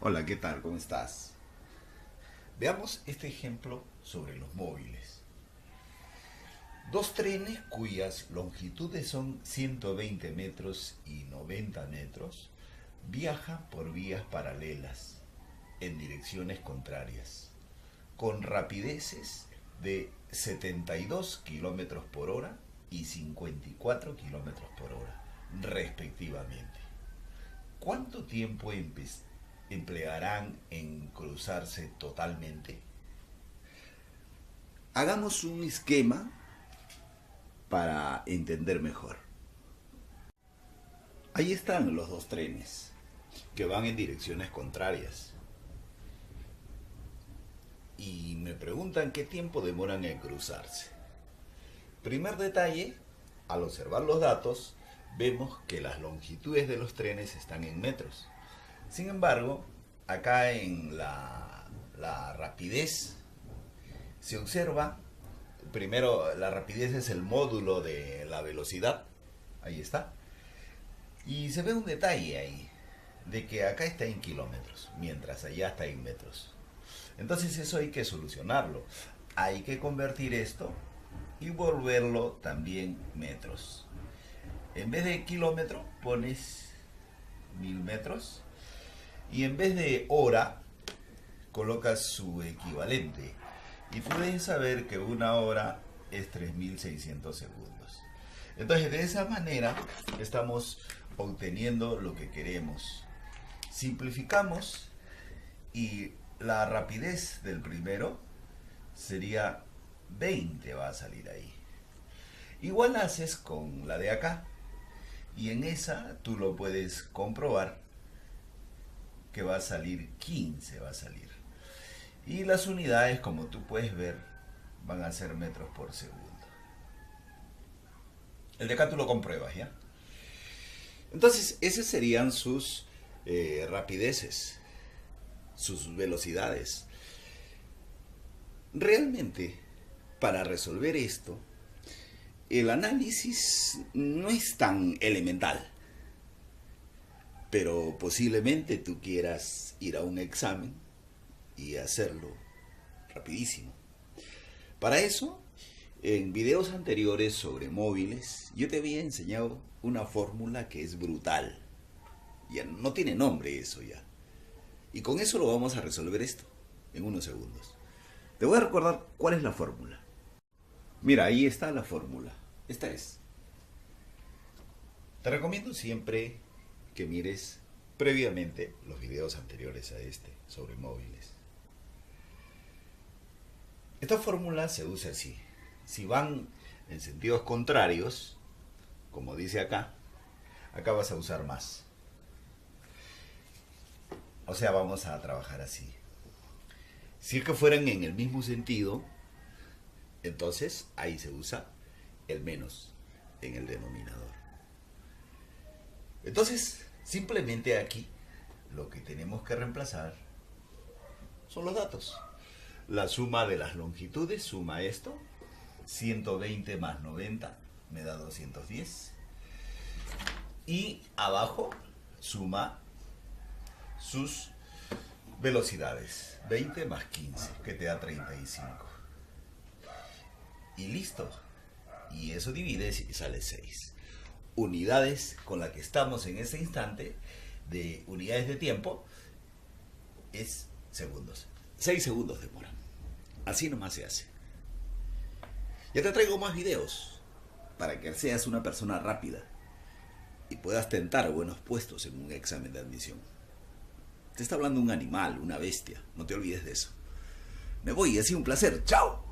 Hola, ¿qué tal? ¿Cómo estás? Veamos este ejemplo sobre los móviles. Dos trenes cuyas longitudes son 120 metros y 90 metros viajan por vías paralelas en direcciones contrarias, con rapideces de 72 kilómetros por hora y 54 kilómetros por hora, respectivamente. ¿Cuánto tiempo emplearán en cruzarse totalmente? Hagamos un esquema para entender mejor. Ahí están los dos trenes que van en direcciones contrarias. Y me preguntan qué tiempo demoran en cruzarse. Primer detalle, al observar los datos, vemos que las longitudes de los trenes están en metros. Sin embargo, acá en la rapidez se observa, primero la rapidez es el módulo de la velocidad, ahí está, y se ve un detalle ahí, de que acá está en kilómetros, mientras allá está en metros. Entonces eso hay que solucionarlo, hay que convertir esto y volverlo también metros. En vez de kilómetro pones 1000 metros. Y en vez de hora, colocas su equivalente. Y tú debes saber que una hora es 3600 segundos. Entonces, de esa manera, estamos obteniendo lo que queremos. Simplificamos y la rapidez del primero sería 20, va a salir ahí. Igual haces con la de acá. Y en esa tú lo puedes comprobar que va a salir 15, va a salir. Y las unidades, como tú puedes ver, van a ser metros por segundo. El de acá tú lo compruebas, ¿ya? Entonces, esas serían sus rapideces, sus velocidades. Realmente, para resolver esto, el análisis no es tan elemental. Pero posiblemente tú quieras ir a un examen y hacerlo rapidísimo. Para eso, en videos anteriores sobre móviles, yo te había enseñado una fórmula que es brutal. Ya no tiene nombre eso ya. Y con eso lo vamos a resolver esto en unos segundos. Te voy a recordar cuál es la fórmula. Mira, ahí está la fórmula. Esta es. Te recomiendo siempre que mires previamente los videos anteriores a este sobre móviles. Esta fórmula se usa así. Si van en sentidos contrarios, como dice acá, acá vas a usar más. O sea, vamos a trabajar así. Si es que fueran en el mismo sentido, entonces ahí se usa el menos en el denominador. Entonces, simplemente aquí lo que tenemos que reemplazar son los datos. La suma de las longitudes suma esto. 120 más 90 me da 210. Y abajo suma sus velocidades. 20 más 15, que te da 35. Y listo. Y eso divides y sale 6. Unidades con la que estamos en este instante, de unidades de tiempo, es segundos. 6 segundos demoran. Así nomás se hace. Ya te traigo más videos para que seas una persona rápida y puedas tentar buenos puestos en un examen de admisión. Te está hablando un animal, una bestia. No te olvides de eso. Me voy, ha sido un placer. ¡Chao!